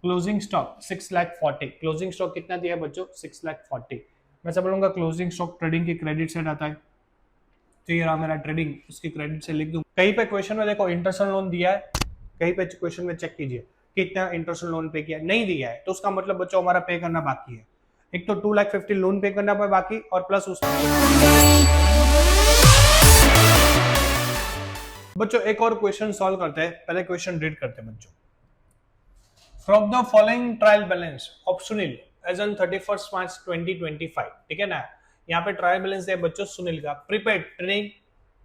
Closing stock 6,40,000। Closing stock कितना दिया है बच्चों? 6,40,000। मैं सब बोलूंगा क्लोजिंग स्टॉक ट्रेडिंग की क्रेडिट सेट आता है, तो ये रहा मेरा ट्रेडिंग, उसकी क्रेडिट से लिख दूं। कहीं पे क्वेश्चन में देखो इंटरेस्ट लोन दिया है, कहीं पे क्वेश्चन में चेक कीजिए कितना इंटरेस्ट लोन पे किया, नहीं दिया है तो उसका मतलब बच्चों हमारा पे करना बाकी है। एक तो 2,50,000 लोन पे करना बाकी, और प्लस उस बच्चों एक और क्वेश्चन सॉल्व करते हैं। पहले क्वेश्चन रीड करते हैं बच्चों। From the following trial balance of Sunil as on 31 March 2025, ठीक है ना। यहाँ पे ट्रायल बैलेंस है बच्चों सुनील का, prepaid trading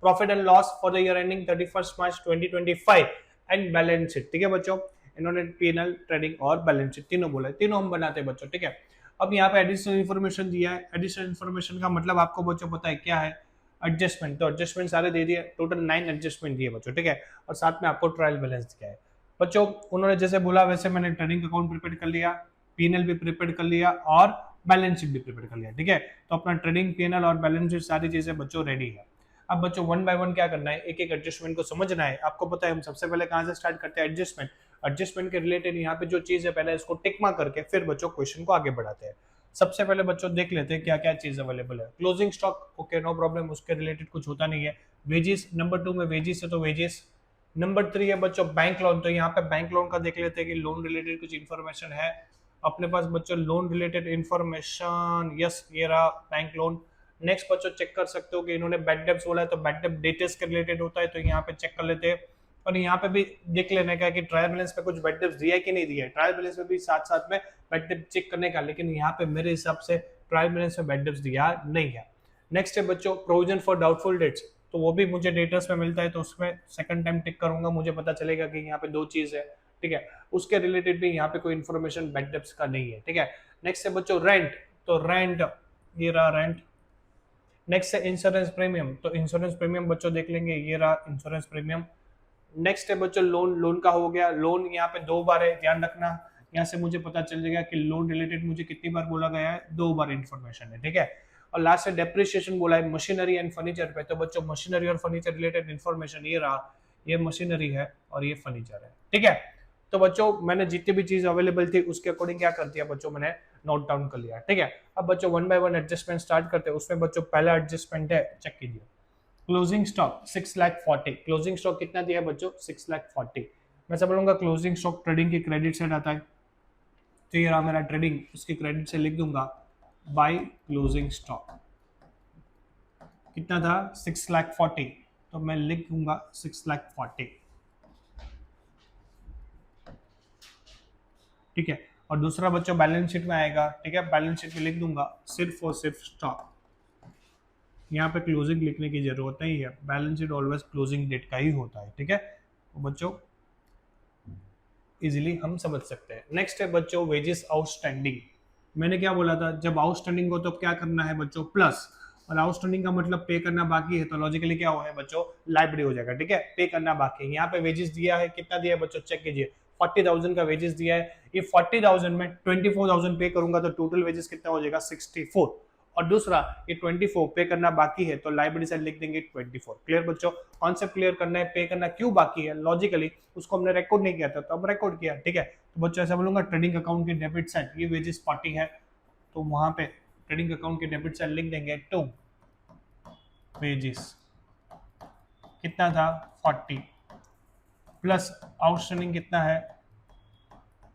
profit and loss for the year ending 31 March 2025 and balance sheet, ठीक है बच्चों। इन्होंने पीएनएल ट्रेडिंग और बैलेंस शीट तीनों बोला है, तीनों हम बनाते हैं बच्चों, ठीक है। अब यहाँ पे एडिशनल इन्फॉर्मेशन दिया है। एडिशनल इन्फॉर्मेशन का मतलब आपको बच्चों पता है क्या है? एडजस्टमेंट। तो एडजस्टमेंट सारे दे दिए, टोटल 9 एडजस्टमेंट दिए बच्चों, ठीक है। और साथ में आपको ट्रायल बैलेंस दिया है बच्चों। उन्होंने जैसे बोला वैसे मैंने ट्रेडिंग अकाउंट प्रिपेयर कर लिया, पीएनएल भी प्रिपेयर कर लिया और बैलेंस शीट भी प्रिपेयर कर लिया, ठीक है। तो अपना ट्रेडिंग, पीएनएल और बैलेंस शीट सारी चीजें बच्चों रेडी है। अब बच्चों वन बाय वन क्या करना है, एक एक एडजस्टमेंट को समझना है। आपको पता है हम सबसे पहले कहां से स्टार्ट करते हैं? एडजस्टमेंट। एडजस्टमेंट के रिलेटेड यहाँ पे जो चीज है पहले इसको टिक मार्क करके फिर बच्चों क्वेश्चन को आगे बढ़ाते हैं। सबसे पहले बच्चों देख लेते हैं क्या क्या चीज अवेलेबल है। Closing stock, okay no problem, उसके रिलेटेड कुछ होता नहीं है। वेजिस, नंबर 2 में वेजिस है तो वेजिस। नंबर 3 है बच्चों बैंक लोन, तो यहाँ पे बैंक लोन का देख लेते हैं कि लोन रिलेटेड कुछ इन्फॉर्मेशन है अपने पास बच्चों। लोन रिलेटेड इन्फॉर्मेशन, यस ये रहा बैंक लोन। नेक्स्ट बच्चों चेक कर सकते हो कि इन्होंने बैड डेब्ट्स बोला है, तो बैड डेब्ट डेटर्स के रिलेटेड होता है, तो यहाँ पे चेक कर लेते हैं। और यहाँ पे भी देख लेने का कि ट्रायल बैलेंस पे कुछ बैड डेब्ट्स दिया है कि नहीं दिया है। ट्रायल बैलेंस में भी साथ साथ में बैड डेब्ट चेक करने का, लेकिन यहाँ पे मेरे हिसाब से ट्रायल बैलेंस में बैड डेब्ट्स दिया नहीं है। नेक्स्ट है बच्चों प्रोविजन फॉर डाउटफुल डेट्स, तो वो भी मुझे डेटर्स में मिलता है, तो उसमें सेकंड टाइम टिक करूंगा, मुझे पता चलेगा कि यहाँ पे दो चीज है, ठीक है। उसके रिलेटेड भी यहाँ पे कोई इन्फॉर्मेशन बैड डेब्ट्स का नहीं है, ठीक है। नेक्स्ट है बच्चों रेंट, तो रेंट ये रहा रेंट। नेक्स्ट है इंश्योरेंस प्रीमियम, तो इंश्योरेंस प्रीमियम बच्चों देख लेंगे, ये रहा इंश्योरेंस प्रीमियम। नेक्स्ट है बच्चों लोन, लोन का हो गया। लोन यहाँ पे 2 बार है, ध्यान रखना। यहाँ से मुझे पता चल जाएगा कि लोन रिलेटेड मुझे कितनी बार बोला गया है, 2 बार इन्फॉर्मेशन है, ठीक है। और लास्ट है डेप्रिसिएशन बोला है मशीनरी एंड फर्नीचर पे, तो बच्चों मशीनरी और फर्नीचर रिलेटेड इन्फॉर्मेशन ये रहा, ये मशीनरी है और ये फर्नीचर है, ठीक है। तो बच्चों मैंने जितनी भी चीज अवेलेबल थी उसके अकॉर्डिंग क्या कर दिया बच्चों, मैंने नोट डाउन कर लिया, ठीक है। अब बच्चों one by one adjustment start करते हैं। उसमें बच्चों पहला एडजस्टमेंट है, चेक कीजिए। Closing stock 6,40,000। क्लोजिंग स्टॉक कितना दिया है बच्चों? 6,40,000। मैं सब बोलूंगा क्लोजिंग स्टॉक ट्रेडिंग की क्रेडिट सेट आता है, तो ये रहा मेरा ट्रेडिंग, उसकी क्रेडिट से लिख दूंगा बाय क्लोजिंग स्टॉक। कितना था? 6,40,000, तो मैं लिख दूंगा 6,40,000, ठीक है। और दूसरा बच्चों बैलेंस शीट में आएगा, ठीक है। बैलेंस शीट में लिख दूंगा सिर्फ और सिर्फ स्टॉक, यहाँ पे क्लोजिंग लिखने की जरूरत नहीं है, balance sheet always closing date का ही होता है, ठीक है। तो बच्चों इजीली हम समझ सकते हैं। नेक्स्ट है बच्चों वेजेस आउटस्टैंडिंग। मैंने क्या बोला था, जब आउटस्टैंडिंग हो तो क्या करना है बच्चों? प्लस। और आउटस्टैंडिंग का मतलब पे करना बाकी है, तो लॉजिकली क्या हुआ है बच्चों? लाइब्रेरी हो जाएगा, ठीक है। पे करना बाकी है। यहाँ पे वेजेस दिया है, कितना दिया है बच्चों? चेक कीजिए, 40,000 का वेजेस दिया है। ये 40,000 में 24,000 पे करूंगा तो टोटल वेजेस कितना हो जाएगा? 64। और दूसरा ये 24 पे करना बाकी है, तो लाइब्रेरी से लिख देंगे 24। क्लियर बच्चों? कॉन्सेप्ट क्लियर करना है, पे करना क्यों बाकी है लॉजिकली, उसको हमने रिकॉर्ड नहीं किया था तो अब रिकॉर्ड किया, ठीक है। तो बच्चों ऐसा बोलूंगा ट्रेडिंग अकाउंट की डेबिट साइड ये वेजेस 40 है, तो वहां पे ट्रेडिंग अकाउंट की डेबिट साइड लिख देंगे 2 वेजेस। कितना था? 40 प्लस आउटस्टैंडिंग कितना है?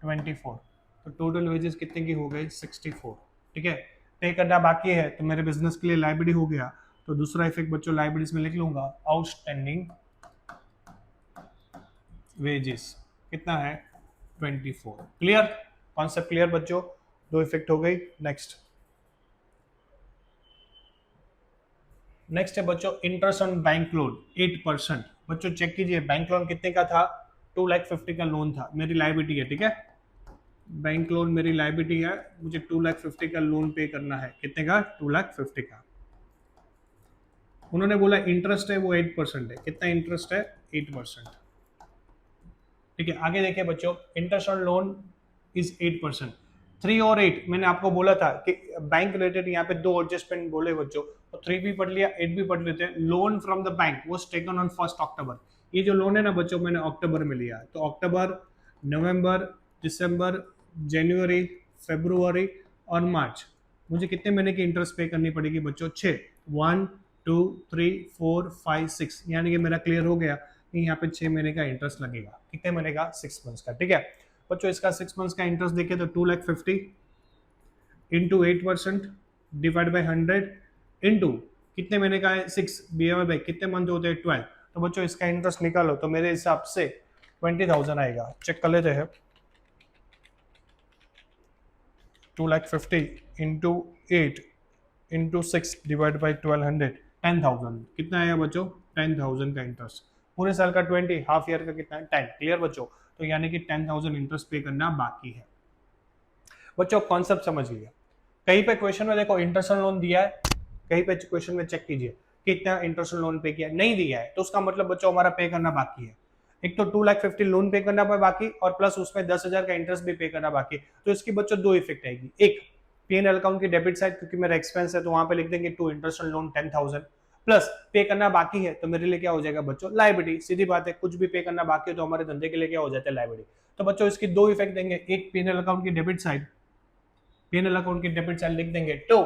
24, तो टोटल वेजेस कितने की हो गई? 64, ठीक है। पे करना बाकी है तो मेरे बिजनेस के लिए लाइब्रेरी हो गया, तो दूसरा इफेक्ट बच्चों लाइब्रेरीज में लिख लूंगा आउटस्टैंडिंग वेजेस कितना है? 24। क्लियर? कॉन्सेप्ट क्लियर बच्चों? दो इफेक्ट हो गई। नेक्स्ट है बच्चों इंटरेस्ट ऑन बैंक लोन 8%। बच्चों चेक कीजिए बैंक लोन कितने का था? 2,50,000 का लोन था, मेरी लाइबिलिटी है, ठीक है। बैंक लोन मेरी लाइबिलिटी है, मुझे 2,50,000 का लोन पे करना है। कितने का? 2,50,000 का। उन्होंने बोला इंटरेस्ट है वो 8% है। कितना इंटरेस्ट है? 8%, ठीक है। आगे देखिए बच्चों इंटरेस्ट ऑन लोन इज 8%। 3 और 8 मैंने आपको बोला था कि बैंक रिलेटेड यहाँ पे दो एडजस्टमेंट बोले बच्चों, तो 3 भी पढ़ लिया, 8 भी पढ़ लेते हैं। Loan from the bank was taken on 1 अक्टूबर। ये जो लोन है ना बच्चों मैंने अक्टूबर में लिया, तो अक्टूबर, नवंबर, दिसंबर, जनवरी, फरवरी और मार्च, मुझे कितने महीने की इंटरेस्ट पे करनी पड़ेगी बच्चों? 6। 1 2 3 4 5 6, यानी कि मेरा क्लियर हो गया कि यहाँ पे 6 महीने का इंटरेस्ट लगेगा। कितने महीने का? 6 मंथ्स का। ठीक है बच्चों, इसका 6 मंथ्स का इंटरेस्ट देखे तो 2,50,000 इंटू 8% डिवाइड बाई 100 इंटू कितने महीने का है? 6 डिवाइड बाई कितने मंथ होते हैं? 12। तो बच्चों इसका इंटरेस्ट निकालो तो मेरे हिसाब से 20,000 आएगा। चेक कर लेते हैं। 2,50,000 इंटू 8 इंटू 6 डिवाइड बाई 1200, 10,000। कितना आया बच्चों? 10,000 का इंटरेस्ट। पूरे साल का 20, हाफ ईयर का कितना है? 10। क्लियर बच्चों? तो यानी कि 10,000 इंटरेस्ट पे करना बाकी है। बच्चों कॉन्सेप्ट समझ लिया। कहीं पे क्वेश्चन में देखो इंटरेस्ट लोन दिया है, कहीं पे क्वेश्चन में चेक कीजिए कितना इंटरेस्ट लोन पे किया, नहीं दिया है तो उसका मतलब बच्चों हमारा पे करना बाकी है। एक तो 2,50,000 लोन पे करना बाकी और प्लस उसमें 10,000 का इंटरेस्ट भी पे करना बाकी। तो इसकी बच्चों दो इफेक्ट आएगी। एक, P&L अकाउंट की डेबिट साइड, क्योंकि मेरा एक्सपेंस है तो वहां पे लिख देंगे टू इंटरेस्ट लोन 10,000, प्लस पे करना बाकी है तो मेरे लिए क्या हो जाएगा बच्चों? लायबिलिटी। सीधी बात है, कुछ भी पे करना बाकी है तो हमारे धंधे के लिए क्या हो जाता है? लायबिलिटी। तो बच्चों इसकी दो इफेक्ट देंगे, एक P&L अकाउंट की डेबिट साइड, P&L अकाउंट की डेबिट साइड लिख देंगे टू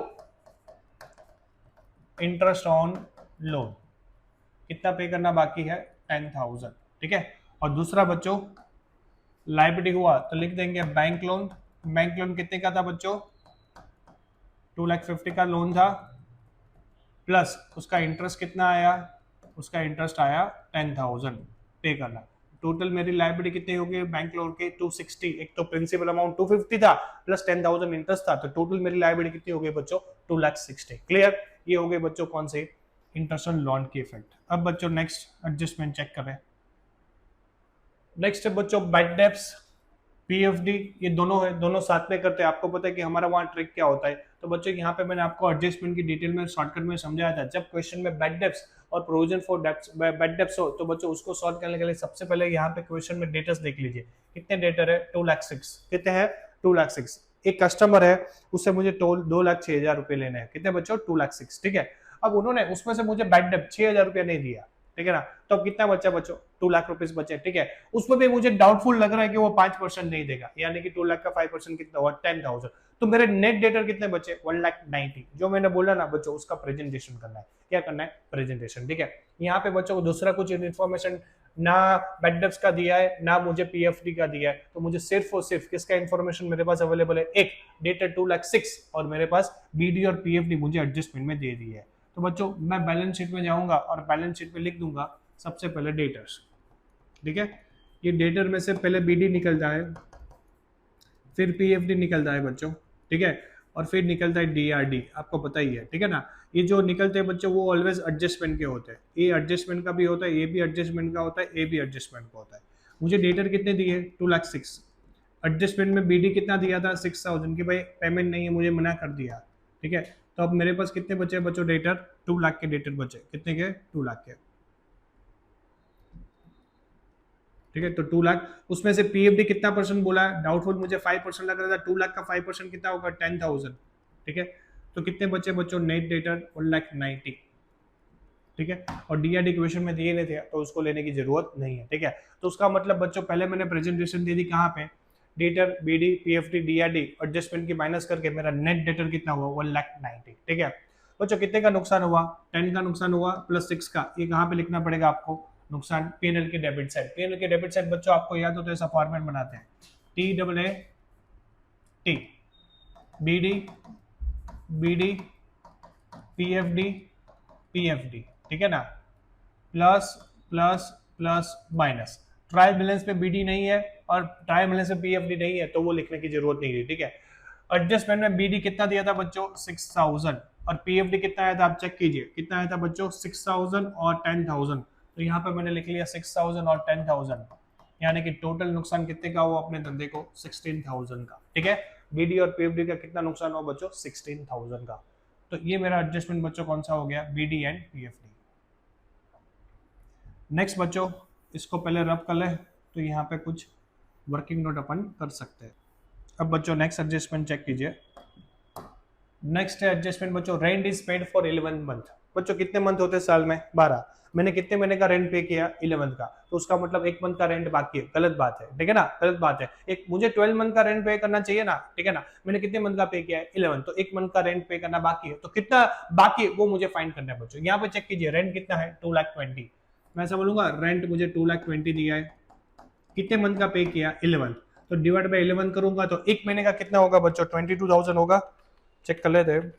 इंटरेस्ट ऑन लोन, कितना पे करना बाकी है? 10,000। ठीक है, और दूसरा बच्चों लायबिलिटी हुआ तो लिख देंगे बैंक लोन। बैंक लोन कितने का था बच्चों? 2,50,000 का लोन था, प्लस उसका इंटरेस्ट कितना आया? उसका इंटरेस्ट आया 10,000 पे करना। टोटल मेरी लायबिलिटी कितनी होगी बैंक लोन के? 260। एक तो प्रिंसिपल अमाउंट 250 था प्लस 10,000 इंटरेस्ट था, तो टोटल मेरी लायबिलिटी कितनी हो गई बच्चों? 2,60,000। क्लियर? ये हो गए बच्चों कौन से? इंटरेस्ट ऑन लोन की इफेक्ट। अब बच्चों नेक्स्ट एडजस्टमेंट चेक करें। नेक्स्ट है बच्चों बैड डेब्ट्स, पीएफडी, ये दोनों है, दोनों साथ में करते हैं। आपको पता है कि हमारा वहाँ ट्रिक क्या होता है। तो बच्चों यहाँ पे मैंने आपको एडजस्टमेंट की डिटेल में शॉर्टकट में समझाया था। जब क्वेश्चन में बैड डेब्ट्स और provision for debts, bad debts हो तो बच्चों उसको सॉल्व करने के लिए सबसे पहले यहाँ पे क्वेश्चन में डेटर्स देख लीजिए। कितने डेटर है? 2,06,000। कितने हैं? 2,06,000। एक कस्टमर है, उससे मुझे 2,06,000 रुपए लेने हैं। कितने बच्चों? 2,06,000। ठीक है, अब उन्होंने उसमें से मुझे बैड डेब्ट 6,000 रुपया नहीं दिया। ठीक है ना, तो अब कितना बचा बच्चों? 2,00,000 रुपीज बचे। ठीक है, उसमें भी मुझे डाउटफुल लग रहा है कि वो 5% नहीं देगा, यानी कि 2,00,000 का 5% कितना हुआ? 10,000। तो मेरे नेट डेटर कितने बचे? 1,90,000। जो मैंने बोला ना बच्चों, उसका प्रेजेंटेशन करना है। क्या करना है? प्रेजेंटेशन। ठीक है, यहाँ पे बच्चों को दूसरा कुछ इन्फॉर्मेशन ना बैड डेब्ट्स का दिया है ना मुझे पीएफडी का दिया है, तो मुझे सिर्फ और सिर्फ किसका इन्फॉर्मेशन मेरे पास अवेलेबल है? एक डेटर 2,06,000 और मेरे पास बीडी और पीएफडी मुझे एडजस्टमेंट में दे दी है। तो बच्चों मैं बैलेंस शीट में जाऊंगा और बैलेंस शीट में लिख दूंगा सबसे पहले डेटर्स। ठीक है, ये डेटर में से पहले बीडी निकलता है, फिर पीएफडी निकलता है बच्चों। ठीक है, और फिर निकलता है डीआरडी, आपको पता ही है। ठीक है ना, ये जो निकलते हैं बच्चों वो ऑलवेज एडजस्टमेंट के होते हैं। ये एडजस्टमेंट का भी होता है, ये भी एडजस्टमेंट का होता है, ये भी एडजस्टमेंट का होता है। मुझे डेटर कितने दिए? 2,06,000। एडजस्टमेंट में बीडी कितना दिया था? 6,000 की भाई पेमेंट नहीं है, मुझे मना कर दिया। ठीक है, तो अब मेरे पास कितने बचे बच्चों डेटर? 2,00,000 के डेटर बचे। कितने के? 2,00,000 के। ठीक है, तो 2,00,000, उसमें से पीएफडी कितना परसेंट बोला है? डाउटफुल मुझे 5% लग रहा था। 2,00,000 का 5% कितना होगा? 10,000। ठीक है, तो कितने बचे बच्चों नेट डेटर? 1,90,000। ठीक है, और डीआरडी क्वेश्चन में दिए नहीं थे तो उसको लेने की जरूरत नहीं है। ठीक है, तो उसका मतलब बच्चों पहले मैंने प्रेजेंटेशन दे दी कहाँ पे? Debtor, BD, PFD, DRD adjustment की माइनस करके मेरा नेट डेटर कितना हुआ? 1,90,000। ठीक है बच्चों, कितने का नुकसान हुआ? 10 का नुकसान हुआ प्लस 6 का। ये कहाँ पे लिखना पड़ेगा आपको? नुकसान पीएनएल के डेबिट साइड। पीएनएल के डेबिट साइड बच्चों आपको याद हो तो ऐसा फॉर्मेट बनाते हैं, TAAT, BD, BD, PFD, PFD. ठीक है ना, plus plus plus minus. Trial balance पे बीडी नहीं है और ट्रायल बैलेंस पे पीएफडी नहीं है तो वो लिखने की जरूरत नहीं है। ठीक है, एडजस्टमेंट में बीडी कितना दिया था बच्चों? 6,000 और पीएफडी कितना आया था? आप चेक कीजिए कितना आया था बच्चों? 6,000 और 10,000। तो यहाँ पे मैंने लिख लिया 6,000 और 10,000, यानी कि टोटल नुकसान कितने का हुआ अपने धंधे को? 16,000 का। ठीक है, बीडी और पीएफडी का कितना नुकसान हुआ बच्चों? 16,000 का। तो ये मेरा एडजस्टमेंट बच्चों कौन सा हो गया? BD and PFD. नेक्स्ट बच्चों इसको पहले रब कर ले तो यहाँ पे कुछ वर्किंग नोट अपन कर सकते हैं। अब बच्चों नेक्स्ट एडजस्टमेंट चेक कीजिए। नेक्स्ट है एडजस्टमेंट बच्चों, rent is paid for 11 month. बच्चों कितने मंथ होते हैं साल में? 12। मैंने कितने महीने का रेंट पे किया? 11 का, तो उसका मतलब 1 मंथ का रेंट बाकी है। गलत बात है, ठीक है ना, गलत बात है। एक मुझे 12 मंथ का रेंट पे करना चाहिए ना, ठीक है ना। मैंने कितने मंथ का पे किया है? 11, तो 1 मंथ का रेंट पे करना बाकी है। तो कितना बाकी है वो मुझे फाइंड करना है बच्चों। यहाँ पे चेक कीजिए, रेंट कितना है? 2,20,000। मैं ऐसा बोलूंगा, रेंट मुझे 2,20,000 दिया है, कितने मंथ का पे किया? 11, तो डिवाइड बाय 11 करूंगा तो एक महीने का कितना होगा बच्चों? 22,000 होगा। चेक कर लेते हैं,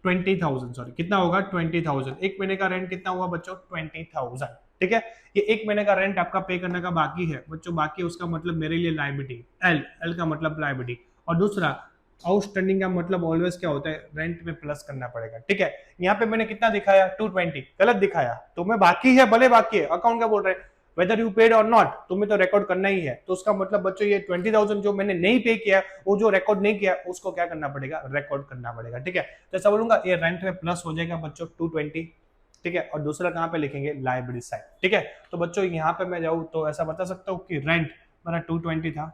20,000, सॉरी कितना होगा? 20,000। एक महीने का रेंट कितना हुआ बच्चों? 20,000, ठीक है। ये एक महीने का रेंट आपका पे करने का बाकी है बच्चों। बाकी उसका मतलब मेरे लिए लायबिलिटी, एल का मतलब लायबिलिटी। और दूसरा आउटस्टैंडिंग का मतलब ऑलवेज क्या होता है? रेंट में प्लस करना पड़ेगा, ठीक है। यहाँ पे मैंने कितना दिखाया? 220, गलत दिखाया। तो मैं बाकी है, भले बाकी है, अकाउंट क्या बोल रहे हैं? वेदर यू पेड और नॉट, तुम्हें तो रिकॉर्ड करना ही है। तो उसका मतलब बच्चों ये 20,000 जो मैंने नहीं पे किया, वो जो रिकॉर्ड नहीं किया, उसको क्या करना पड़ेगा? रिकॉर्ड करना पड़ेगा, ठीक है। तो ऐसा बोलूंगा, ये रेंट में प्लस हो जाएगा बच्चों 220, ठीक है। और दूसरा कहां पे लिखेंगे? लायबिलिटी साइड, ठीक है। तो बच्चों यहाँ पे मैं जाऊँ तो ऐसा बता सकता हूँ कि रेंट मेरा 220 था,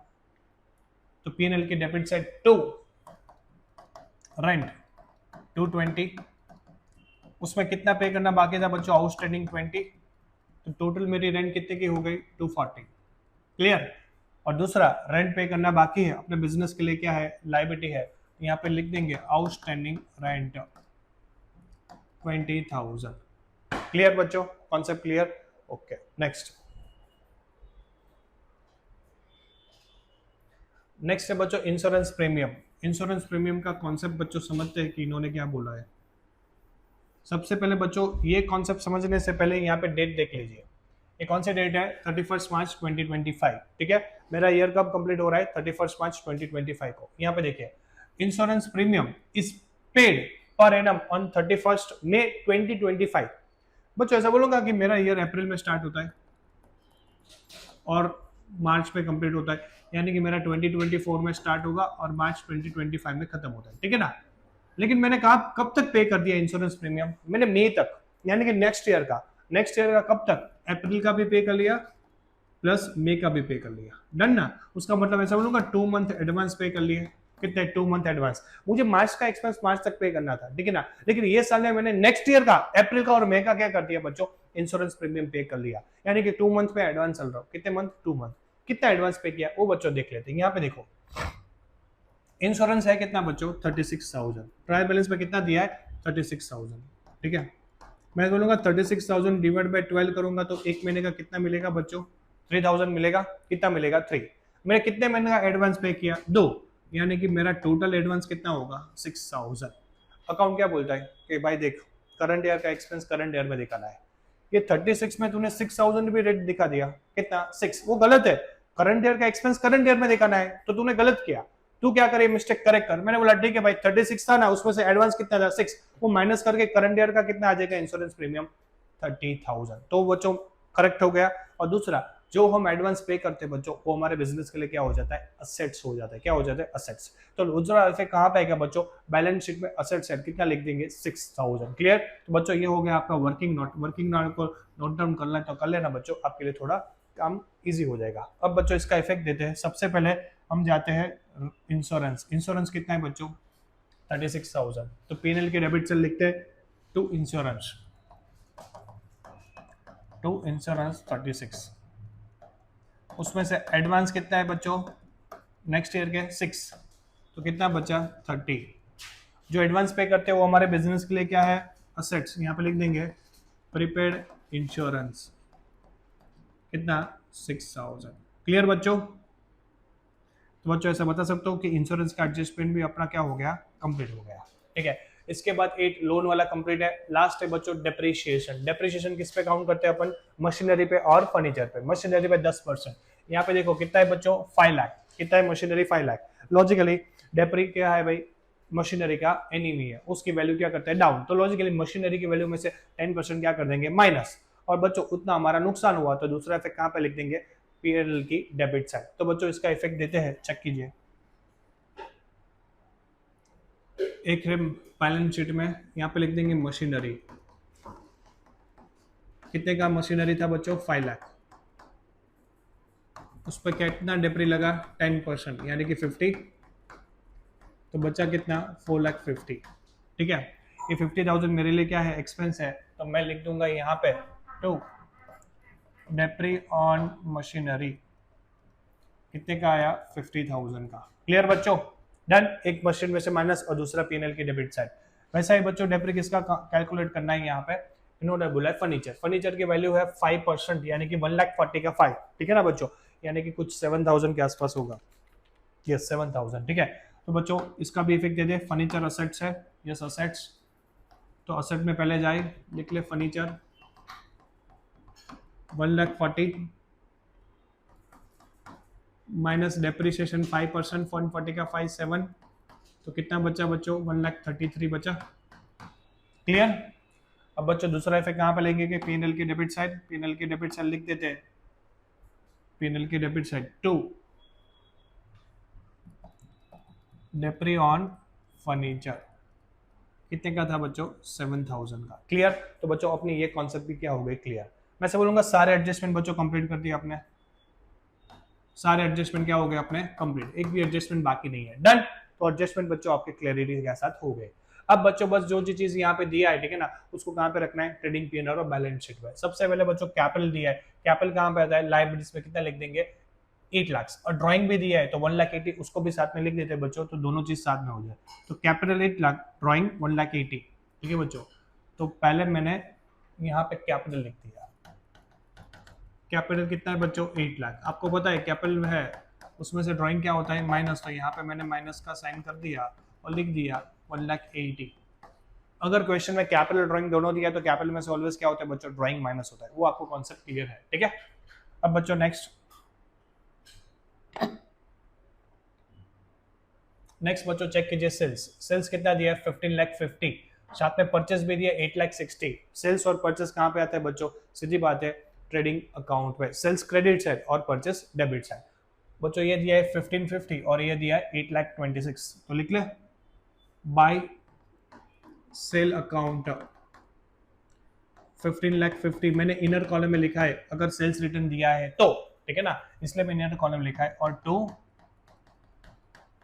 तो पीएनएल की डेबिट साइड 2, रेंट 220, उसमें कितना पे करना बाकी था बच्चों? आउटस्टैंडिंग 20, तो टोटल मेरी रेंट कितने की हो गई? 240, क्लियर। और दूसरा रेंट पे करना बाकी है अपने बिजनेस के लिए, क्या है? लायबिलिटी है। यहाँ पे लिख देंगे आउटस्टैंडिंग रेंट 20,000, क्लियर बच्चों, कॉन्सेप्ट क्लियर? ओके, नेक्स्ट है बच्चों इंश्योरेंस प्रीमियम। इंश्योरेंस प्रीमियम का कॉन्सेप्ट बच्चों समझते हैं कि इन्होंने क्या बोला है। सबसे पहले बच्चों ये कॉन्सेप्ट समझने से पहले यहाँ पे डेट देख लीजिए। ये कौन सी डेट है? 31 मार्च 2025, ठीक है। मेरा ईयर कब कंप्लीट हो रहा है? 31 मार्च 2025 को। यहाँ पे देखिए, insurance premium is paid per annum on 31 मई 2025। बच्चों ऐसा बोलूंगा कि मेरा ईयर अप्रैल में स्टार्ट होता है और मार्च में कंप्लीट होता है, यानी कि मेरा 2024 में स्टार्ट होगा और मार्च 2025 में खत्म होता है, ठीक है ना। लेकिन मैंने कहा कब तक पे कर दिया इंश्योरेंस प्रीमियम? मैंने मई तक, यानी कि नेक्स्ट ईयर का। नेक्स्ट ईयर का कब तक? अप्रैल का भी पे कर लिया प्लस मई का भी पे कर लिया, डन ना। उसका मतलब ऐसा बोलूंगा 2 मंथ एडवांस पे कर लिए। कितने? 2 मंथ एडवांस। मुझे मार्च का एक्सपेंस मार्च तक पे करना था, ठीक है ना। लेकिन ये साल में मैंने नेक्स्ट ईयर का अप्रैल का और मई का क्या कर दिया बच्चों? इंश्योरेंस प्रीमियम पे कर लिया, यानी कि 2 मंथ में एडवांस चल रहा हूँ। कितने मंथ? 2 मंथ। कितना एडवांस पे किया वो बच्चों देख लेते हैं। यहाँ पे देखो, इंश्योरेंस है कितना बच्चों? 36,000। ट्रायल बैलेंस में कितना दिया है? 36,000, ठीक है। मैं बोलूंगा 36,000 डिवाइड बाय 12 करूंगा तो एक महीने का कितना मिलेगा बच्चों? 3,000 मिलेगा। कितना मिलेगा? 3। मैंने कितने महीने का एडवांस पे किया? 2, यानी कि मेरा टोटल एडवांस कितना होगा? 6,000। अकाउंट क्या बोलता है कि भाई देख, करंट ईयर का एक्सपेंस करंट ईयर में दिखाना है। ये 36 में तूने 6,000 भी रेट दिखा दिया, कितना? 6। वो गलत है। करंट ईयर का एक्सपेंस करंट ईयर में दिखाना है, तो तूने गलत किया। तू क्या करे? मिस्टेक करेक्ट कर। मैंने बोला ठीक है भाई, 36 था ना, उसमें से एडवांस कितना था? 6। वो माइनस करके करंट ईयर का कितना आ जाएगा इंश्योरेंस प्रीमियम? 30,000। तो बच्चों करेक्ट हो गया। और दूसरा, जो हम एडवांस पे करते हैं बच्चों, वो हमारे बिजनेस के लिए क्या हो जाता है? असेट्स हो जाता है। क्या हो जाता है? असेट्स। तो दूसरा इफेक्ट कहां पे आएगा बच्चों? बैलेंस शीट में असेट्स है, कितना लिख देंगे? 6,000, क्लियर। तो बच्चों ये हो गया आपका वर्किंग नोट। वर्किंग नोट को नोट डाउन करना तो कर लेना बच्चों, आपके लिए थोड़ा काम इजी हो जाएगा। अब बच्चों इसका इफेक्ट देते हैं। सबसे पहले हम जाते हैं इंश्योरेंस। इंश्योरेंस कितना है बच्चों? 36,000। तो पीएनएल के डेबिट से लिखते हैं टू इंश्योरेंस 36। उसमें से एडवांस कितना है बच्चों? नेक्स्ट ईयर के 6, तो कितना बचा? 30। जो एडवांस पे करते हैं वो हमारे बिजनेस के लिए क्या है? असेट्स। यहाँ पे लिख देंगे प्रीपेड इंश्योरेंस, कितना? 6,000, क्लियर बच्चों। तो बच्चों ऐसा बता सकता हूँ कि इंश्योरेंस का एडजस्टमेंट भी अपना क्या हो गया? कंप्लीट हो गया, ठीक है। इसके बाद 8 लोन वाला कंप्लीट है। लास्ट है बच्चों डेप्रिसिएशन। डेप्रिसिएशन किस पे काउंट करते हैं अपन? मशीनरी पे और फर्नीचर पे। मशीनरी पे 10%। यहाँ पे देखो कितना है बच्चों? 5 लाख। कितना है मशीनरी? 5 लाख। लॉजिकली डेप्री क्या है भाई? मशीनरी का एनिमी है, उसकी वैल्यू क्या करते हैं? डाउन। तो लॉजिकली मशीनरी की वैल्यू में से 10% क्या कर देंगे? माइनस। और बच्चों उतना हमारा नुकसान हुआ, तो दूसरा इफेक्ट कहाँ पे लिख देंगे? पीएनएल की डेबिट साइड। तो बच्चों इसका इफेक्ट देते हैं, चेक कीजिए। एक है बैलेंस शीट में, यहाँ पे लिख देंगे मशीनरी। कितने का मशीनरी था बच्चों? 5 लाख। उस पर कितना डेप्री लगा? 10%, यानी कि 50। तो बचा कितना? 4,50,000, ठीक है। ये 50,000 मेरे लिए क्या है, एक्सपेंस है, तो मैं लिख दूंगा यहाँ पे टू डेप्री ऑन मशीनरी, कितने का आया, 50,000 का। क्लियर बच्चों, डन। एक मशीन में से माइनस और दूसरा पीएनएल की डेबिट साइड। वैसा ही बच्चों डेप्री किसका कैलकुलेट करना है, यहाँ पे इन्होंने बोला है फर्नीचर। फर्नीचर की वैल्यू है 5%, यानी कि 1,40,000 का 5, ठीक है ना बच्चों, यानी कि कुछ 7,000 के आसपास होगा, यस 7,000, ठीक है। तो बच्चों इसका भी इफेक्ट दे दे, फर्नीचर असेट्स है, यस असेट्स, तो असेट में पहले जाए, लिख ले फर्नीचर 1,40,000 माइनस डेप्रिसिएशन 5%, 140 का 5,7, तो कितना बचा बच्चों, 1,33,000 बचा। क्लियर। अब बच्चों दूसरा इफेक्ट कहां पे लेंगे कि पीएनएल की डेबिट साइड, पीएनएल की डेबिट साइड लिख देते हैं, पीएनएल की debit side to depre on furniture, कितने का था बच्चों, 7,000 का। क्लियर। तो बच्चों अपनी ये कॉन्सेप्ट भी क्या हो गई क्लियर। मैं से बोलूंगा सारे एडजस्टमेंट बच्चों कंप्लीट कर दिया आपने, सारे एडजस्टमेंट क्या हो गए अपने कंप्लीट, एक भी एडजस्टमेंट बाकी नहीं है, डन। तो एडजस्टमेंट बच्चों आपके क्लैरिटी के साथ हो गए। अब बच्चों बस जो चीज यहाँ पे दिया है, ठीक है ना, उसको कहाँ पे रखना है, ट्रेडिंग पीएनएल और बैलेंस शीट में। सबसे पहले बच्चों कैपिटल दिया है, कैपिटल कहाँ पे आता है, लायबिलिटीज में कितना लिख देंगे, 8 लाख, और ड्राइंग भी दिया है तो 1,80,000 उसको भी साथ में लिख देते हैं बच्चों, तो दोनों चीज साथ में हो जाए। तो कैपिटल 8 लाख, ड्राइंग 1,80,000, ठीक है बच्चों। तो पहले मैंने यहाँ पे कैपिटल लिख दिया, कैपिटल कितना है बच्चों, 8 लाख। आपको पता है कैपिटल है उसमें से ड्राइंग क्या होता है, माइनस, तो यहाँ पे मैंने माइनस का साइन कर दिया और लिख दिया 1,80,000। अगर क्वेश्चन में कैपिटल ड्राइंग दोनों दिया तो कैपिटल में से ऑलवेज क्या होता है बच्चों, ड्राइंग माइनस होता है, वो आपको कॉन्सेप्ट क्लियर है, ठीक है। अब बच्चों नेक्स्ट बच्चों चेक कीजिए सेल्स, सेल्स कितना दिया है, 15,50,000, साथ में परचेस भी दिया 8,60,000। सेल्स और परचेस कहाँ पे आता है बच्चों, सीधी बात है ट्रेडिंग अकाउंट पे, सेल्स क्रेडिट साइड और परचेस डेबिट साइड। बच्चों ये दिया है 1550 और ये दिया है 8,26,000, तो लिख ले बाय सेल अकाउंट 15,50,000 मैंने इनर कॉलम में लिखा है, अगर सेल्स रिटर्न दिया है तो, ठीक है ना, इसलिए मैंने इनर कॉलम लिखा है, और टू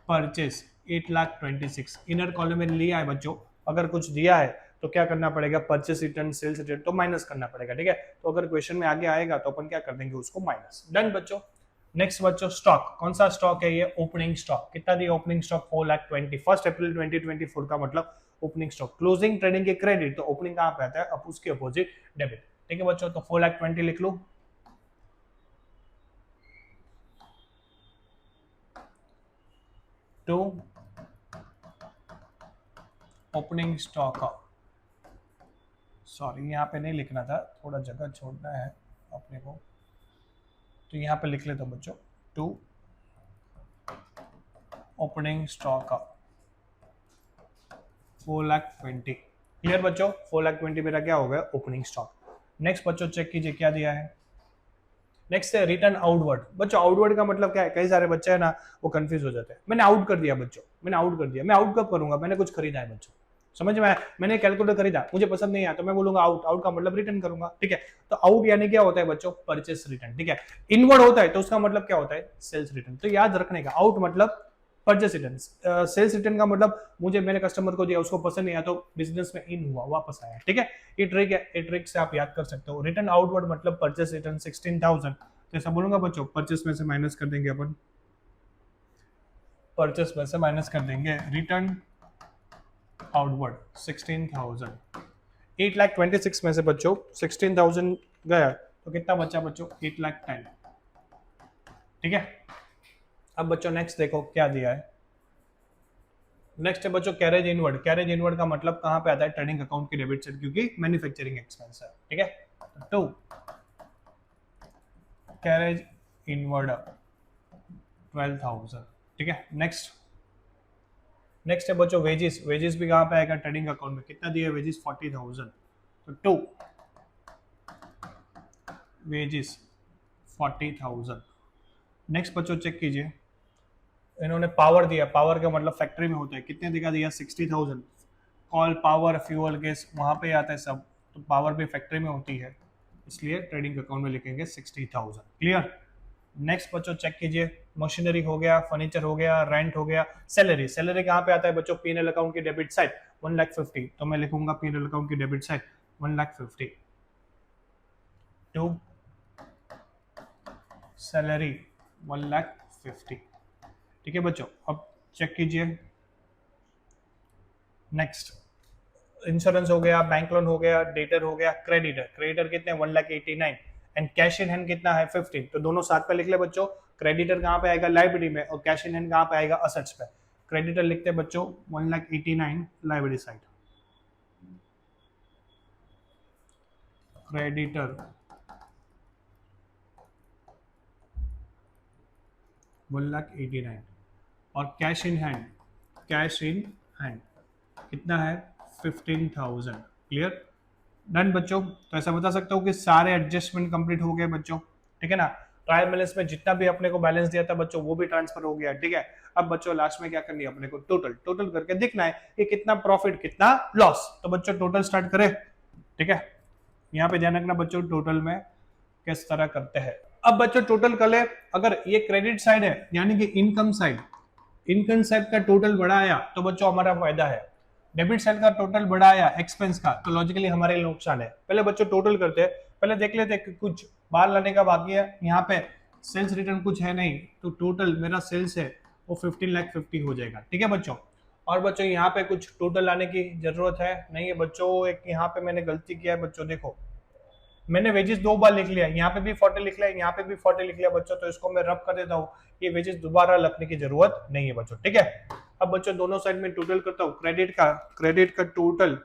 परचेस 8,26,000 इनर कॉलम में लिया है बच्चों। अगर कुछ दिया है तो क्या करना पड़ेगा, परचेस रिटर्न सेल्स रिटर्न तो माइनस करना पड़ेगा, ठीक है। तो अगर क्वेश्चन में आगे आएगा तो अपन क्या कर देंगे उसको माइनस, डन बच्चों। नेक्स्ट बच्चों स्टॉक, कौन सा स्टॉक है ये, ओपनिंग स्टॉक, कितना दिया ओपनिंग स्टॉक, 4,20,000, 1 अप्रैल 2024 का मतलब ओपनिंग स्टॉक। क्लोजिंग ट्रेडिंग के क्रेडिट, तो ओपनिंग कहां पे आता है, अब उसके अपोजिट डेबिट, ठीक है बच्चों। तो 4,20,000 लिख लो, टू ओपनिंग स्टॉक, सॉरी यहाँ पे नहीं लिखना था, थोड़ा जगह छोड़ना है अपने को, तो यहाँ पे लिख लेता हूं बच्चों, टू ओपनिंग स्टॉक 4,20,000। क्लियर बच्चों, 4,20,000 मेरा क्या हो गया ओपनिंग स्टॉक। नेक्स्ट बच्चों चेक कीजिए क्या दिया है, नेक्स्ट है रिटर्न आउटवर्ड। बच्चों आउटवर्ड का मतलब क्या है, कई सारे बच्चे है ना वो कंफ्यूज हो जाते हैं, मैंने आउट कर दिया बच्चों, मैंने आउट कर दिया, मैं आउट कब करूंगा, मैंने कुछ खरीदा है बच्चों, समझ में आया, मैंने कैलकुलेटर खरीदा, मुझे पसंद नहीं आया तो मैं बोलूंगा आउट, आउट का मतलब रिटर्न करूंगा, ठीक है। तो आउट यानी क्या होता है बच्चों, परचेस रिटर्न, ठीक है। इनवर्ड होता है तो उसका मतलब क्या होता है, सेल्स रिटर्न। तो याद रखने का, आउट मतलब परचेस रिटर्न, सेल्स रिटर्न का मतलब मुझे मैंने कस्टमर को दिया, उसको पसंद नहीं आया तो बिजनेस में इन हुआ, वापस आया, ठीक है। ये ट्रिक है, ये ट्रिक से आप याद कर सकते हो। रिटर्न आउटवर्ड मतलब परचेस रिटर्न 16,000, तो ऐसा बोलूंगा बच्चों, परचेस में से माइनस कर देंगे अपन, परचेस में से माइनस कर देंगे रिटर्न आउटवर्ड 16,000, 8,26,000 में से बच्चों 16,000 गया तो कितना बचा बच्चों, 8,10,000, ठीक है। अब बच्चों नेक्स्ट देखो क्या दिया है, नेक्स्ट है बच्चों कैरेज इनवर्ड। कैरेज इनवर्ड का मतलब कहां पे आता है, ट्रेडिंग अकाउंट की डेबिट साइड, क्योंकि मैन्युफैक्चरिंग एक्सपेंस है, ठीक है। तो कैरेज इनवर्ड 12,000, ठीक है। नेक्स्ट है बच्चों वेजेस, वेजेस भी कहां पे आएगा, ट्रेडिंग अकाउंट में, कितना दिया वेजेस 40,000, तो टू वेजेस 40,000। नेक्स्ट बच्चों चेक कीजिए, इन्होंने पावर दिया, पावर का मतलब फैक्ट्री में होता है, कितने दिया 60,000, कॉल पावर फ्यूल गैस वहां पे आता है सब, तो पावर भी फैक्ट्री में होती है, इसलिए ट्रेडिंग अकाउंट में लिखेंगे 60,000। क्लियर। नेक्स्ट बच्चों चेक कीजिए, मशीनरी हो गया, फर्नीचर हो गया, रेंट हो गया, सैलरी, सैलरी कहां पे आता है बच्चों, पीएनएल अकाउंट की डेबिट साइड, 1,50,000, तो मैं लिखूंगा P&L अकाउंट की डेबिट साइड 1,50,000 टू सैलरी 1,50,000। ठीक है बच्चों, अब चेक कीजिए। नेक्स्ट इंश्योरेंस हो गया, बैंक लोन हो गया, डेटर हो गया, क्रेडिटर कितने 1,89,000 एंड कैश इन हैंड कितना है 15। तो दोनों साथ पे लिख ले बच्चों। क्रेडिटर कहाँ पे आएगा लाइबिलिटी में और कैश इन हैंड कहाँ पे आएगा असेट्स पे। क्रेडिटर लिखते हैं बच्चों 1,89,000 लाइबिलिटी साइड, क्रेडिटर 1,89,000 और कैश इन हैंड कितना है 15,000। क्लियर, डन बच्चों। तो ऐसा बता सकता हूँ कि सारे एडजस्टमेंट कंप्लीट हो गए बच्चों। ठीक है ना, ट्रायल बैलेंस में जितना भी अपने को बैलेंस दिया था बच्चों वो भी ट्रांसफर हो गया। ठीक है, अब बच्चों लास्ट में क्या करनी है अपने को, टोटल करके दिखना है कि कितना प्रॉफिट कितना लॉस। तो बच्चों टोटल स्टार्ट करें। ठीक है, यहाँ पे ध्यान रखना बच्चों टोटल में किस तरह करते हैं। अब बच्चों टोटल कर ले, अगर ये क्रेडिट साइड है यानी कि इनकम साइड का टोटल बड़ा आया तो बच्चों हमारा फायदा है। डेबिट साइड का टोटल बड़ा आया एक्सपेंस का तो लॉजिकली हमारे लिए नुकसान है। पहले बच्चों टोटल करते हैं, पहले देख लेते हैं कि कुछ बाहर लाने का बाकी है। यहाँ पे सेल्स रिटर्न कुछ है नहीं, तो टोटल मेरा सेल्स है वो 15,50,000 हो जाएगा। ठीक है बच्चों, और बच्चों यहाँ पे कुछ टोटल लाने की जरूरत है नहीं है बच्चों। एक यहाँ पे मैंने गलती किया है बच्चों, देखो मैंने वेजेस 2 बार लिख लिया, यहाँ पे भी 40 लिख लिया, यहाँ पे भी 40 लिख लिया बच्चों, तो इसको मैं रब कर देता हूँ। ये वेजेस दोबारा लिखने की जरूरत नहीं है बच्चों। ठीक है, अब बच्चों दोनों साइड में टोटल करता हूँ। क्रेडिट का टोटल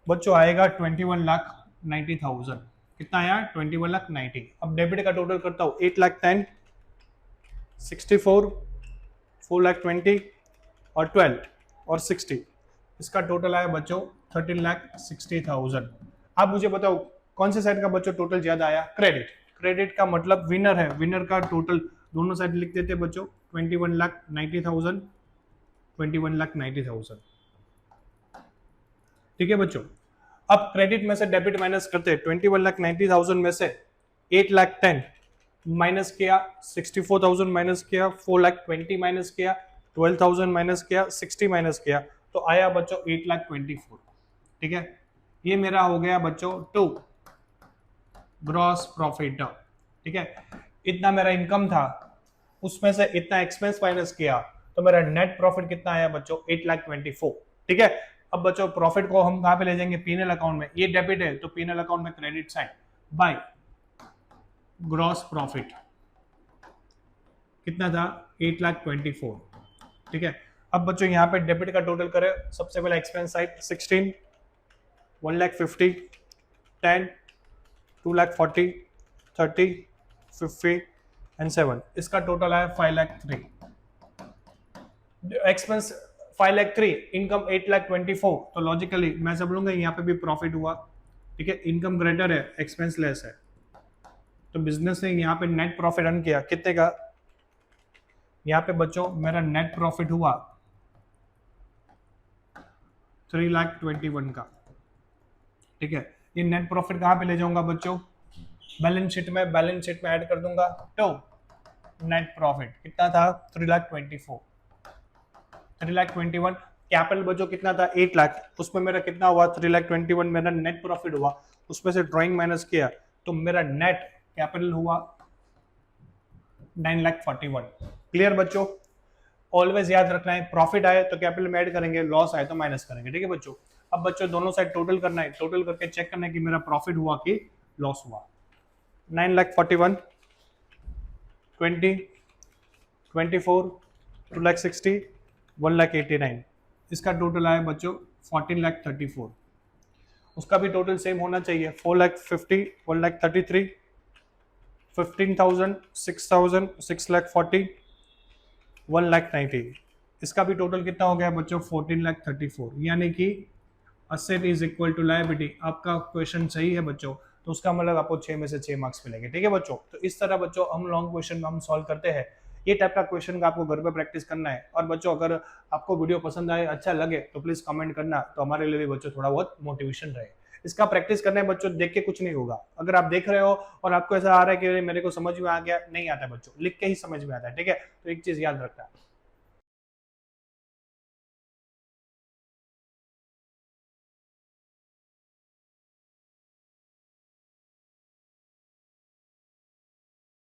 बच्चों आएगा 21,90,000। कितना आया 21,90,000। अब डेबिट का टोटल करता हूँ 8,10,000, 64, 4,20,000 और 12 और 60। इसका टोटल आया बच्चों 13,60,000। अब मुझे बताओ कौन से साइड का बच्चों टोटल ज्यादा आया, क्रेडिट का मतलब विनर है, विनर का टोटल दोनों साइड लिख देते बच्चों 21,90,000, 21,90,000। ठीक है बच्चों, अब क्रेडिट में से डेबिट माइनस करते हैं। 21,90,000 में से 8,10,000 माइनस किया, 64,000 माइनस किया, 4,20,000 माइनस किया, 12,000 माइनस किया, 60 माइनस किया, तो आया बच्चों 8,24,000। ठीक है, ये मेरा हो गया बच्चों 2 ग्रॉस प्रॉफिट। ठीक है, इतना मेरा इनकम था, उसमें से इतना एक्सपेंस माइनस किया, तो मेरा नेट प्रॉफिट कितना आया बच्चों 8,24,000। ठीक है, अब बच्चों प्रॉफिट को हम कहां पे ले जाएंगे, P&L अकाउंट में। ये डेबिट है तो P&L अकाउंट में credit side by gross profit कितना था 8,24,000। ठीक है, अब बच्चों यहाँ पे डेबिट का टोटल करें। सबसे पहले एक्सपेंस साइड 16, 1,50,000, 10, 2,40,000, 30, 50 एंड 7। इसका टोटल आया 5,03,000। एक्सपेंस 5,03,000, इनकम 8,24,000, तो लॉजिकली मैं सब बोलूंगा यहाँ पे भी प्रॉफिट हुआ। ठीक है, इनकम ग्रेटर है, एक्सपेंस लेस है, तो बिजनेस ने यहाँ पे नेट प्रॉफिट अर्न किया कितने का। यहाँ पे बच्चों मेरा नेट प्रॉफिट हुआ 3,21,000 का। ठीक है, ये नेट प्रॉफिट कहाँ पे ले जाऊंगा बच्चों, बैलेंस शीट में ऐड कर दूंगा। तो नेट प्रॉफिट कितना था 3,24,000, 3,21,000। कैपिटल बच्चों कितना था 8 लाख, उसमें मेरा कितना हुआ 3,21,000 मेरा नेट प्रॉफिट हुआ, उसमें से ड्राइंग माइनस किया तो मेरा नेट कैपिटल हुआ 9,41,000। क्लियर बच्चों, ऑलवेज याद रखना है प्रॉफिट आए तो कैपिटल में ऐड करेंगे, लॉस आए तो माइनस करेंगे। ठीक है बच्चों, अब बच्चों दोनों साइड टोटल करना है, टोटल करके चेक करना है कि मेरा प्रॉफिट हुआ कि लॉस हुआ। 9,41,000, 20, 24, 2,60,000, 1,89,000। इसका टोटल आया बच्चों 14,34,000। उसका भी टोटल सेम होना चाहिए 4,50,000, 1,33,000, 15,000, 6,000, 6,40,000, 1,90,000। इसका भी टोटल कितना हो गया बच्चों 14,34,000। यानी कि asset is equal to liability. आपका क्वेश्चन सही है बच्चों, तो उसका मतलब आपको 6 में से 6 मार्क्स मिलेंगे। ठीक है बच्चों, तो इस तरह बच्चों हम लॉन्ग क्वेश्चन हम सॉल्व करते हैं। ये टाइप का क्वेश्चन का आपको घर पे प्रैक्टिस करना है। और बच्चों अगर आपको वीडियो पसंद आए, अच्छा लगे, तो प्लीज कमेंट करना, तो हमारे लिए भी बच्चों थोड़ा बहुत मोटिवेशन रहे। इसका प्रैक्टिस करने बच्चों, देख के कुछ नहीं होगा। अगर आप देख रहे हो और आपको ऐसा आ रहा है कि मेरे को समझ में आ गया, नहीं आता बच्चों, लिख के ही समझ में आता है। ठीक है, तो एक चीज याद रखना,